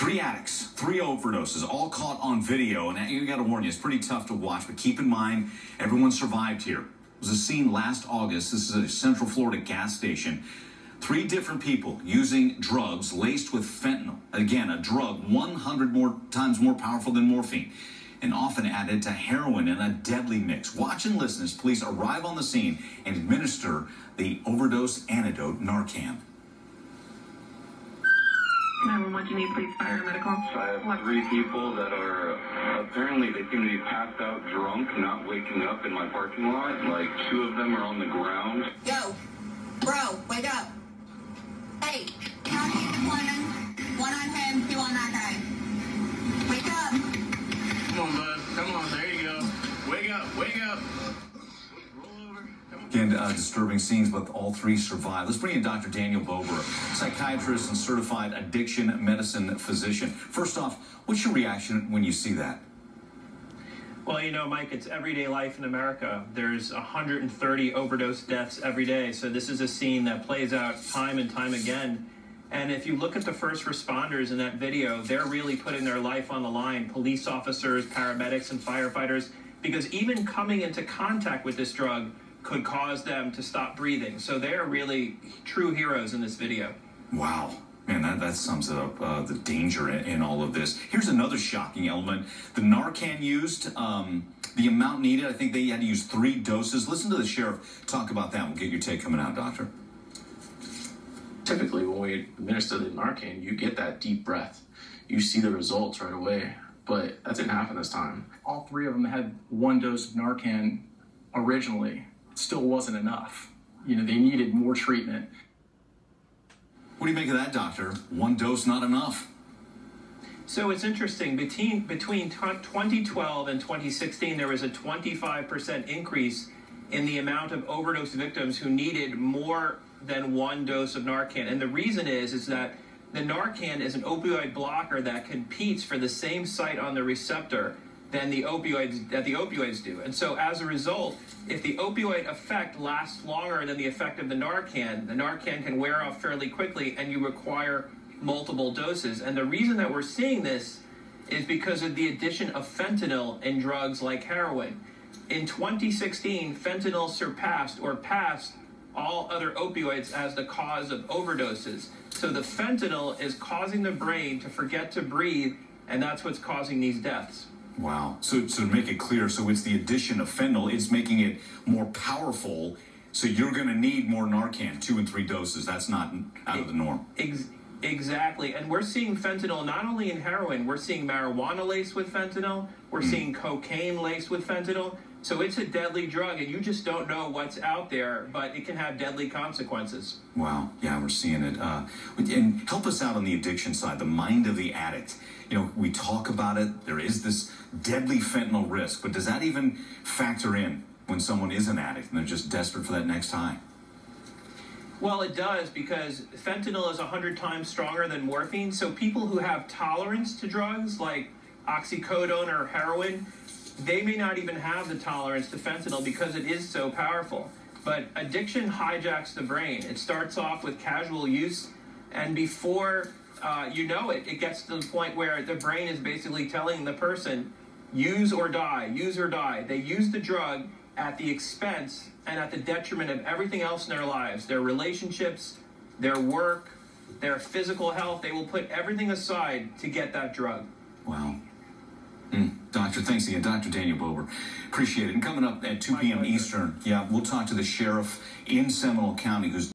Three addicts, three overdoses, all caught on video. And you got to warn you, it's pretty tough to watch, but keep in mind, everyone survived here. It was a scene last August. This is a Central Florida gas station. Three different people using drugs laced with fentanyl. Again, a drug 100 times more powerful than morphine, and often added to heroin in a deadly mix. Watch and listen as police arrive on the scene and administer the overdose antidote, Narcan. 911, do you need police, fire, or medical? I have three people that are, apparently they seem to be passed out drunk, not waking up in my parking lot. Like, two of them are on the ground. Yo, bro, wake up. Hey, county deployment. One on him, two on that guy. Wake up. Come on, bud. Come on, there you go. Wake up, wake up. Roll over. Again, disturbing scenes, but all three survived. Let's bring in Dr. Daniel Bober, psychiatrist and certified addiction medicine physician. First off, what's your reaction when you see that? Well, you know, Mike, it's everyday life in America. There's 130 overdose deaths every day, so this is a scene that plays out time and time again. And if you look at the first responders in that video, they're really putting their life on the line. Police officers, paramedics, and firefighters, because even coming into contact with this drug could cause them to stop breathing. So they're really true heroes in this video. Wow. Man, that sums it up, the danger in all of this. Here's another shocking element. The Narcan used, the amount needed, I think they had to use 3 doses. Listen to the sheriff talk about that. We'll get your take coming out, Doctor. Typically, when we administer the Narcan, you get that deep breath. You see the results right away, but that didn't happen this time. All 3 of them had 1 dose of Narcan originally. It still wasn't enough. You know, they needed more treatment. What do you make of that, Doctor? 1 dose, not enough. So it's interesting. Between 2012 and 2016, there was a 25% increase in the amount of overdose victims who needed more than 1 dose of Narcan. And the reason is that the Narcan is an opioid blocker that competes for the same site on the receptor than the opioids do. And so as a result, if the opioid effect lasts longer than the effect of the Narcan can wear off fairly quickly and you require multiple doses. And the reason that we're seeing this is because of the addition of fentanyl in drugs like heroin. In 2016, fentanyl surpassed or passed all other opioids as the cause of overdoses. So the fentanyl is causing the brain to forget to breathe, and that's what's causing these deaths. Wow. So to make it clear, so it's the addition of fentanyl, it's making it more powerful, so you're going to need more Narcan, 2 and 3 doses. That's not out of the norm. Exactly. And we're seeing fentanyl not only in heroin, we're seeing marijuana laced with fentanyl, we're seeing cocaine laced with fentanyl. So it's a deadly drug, and you just don't know what's out there, but it can have deadly consequences. Wow. Yeah, we're seeing it. And help us out on the addiction side, the mind of the addict. You know, we talk about it. There is this deadly fentanyl risk, but does that even factor in when someone is an addict and they're just desperate for that next high? Well, it does, because fentanyl is 100 times stronger than morphine. So people who have tolerance to drugs like oxycodone or heroin, they may not even have the tolerance to fentanyl because it is so powerful. But addiction hijacks the brain. It starts off with casual use, and before you know it, it gets to the point where the brain is basically telling the person, use or die, use or die. They use the drug at the expense and at the detriment of everything else in their lives, their relationships, their work, their physical health. They will put everything aside to get that drug. Wow. Doctor, thanks again. Dr. Daniel Bober. Appreciate it. And coming up at 2 p.m. Eastern, we'll talk to the sheriff in Seminole County who's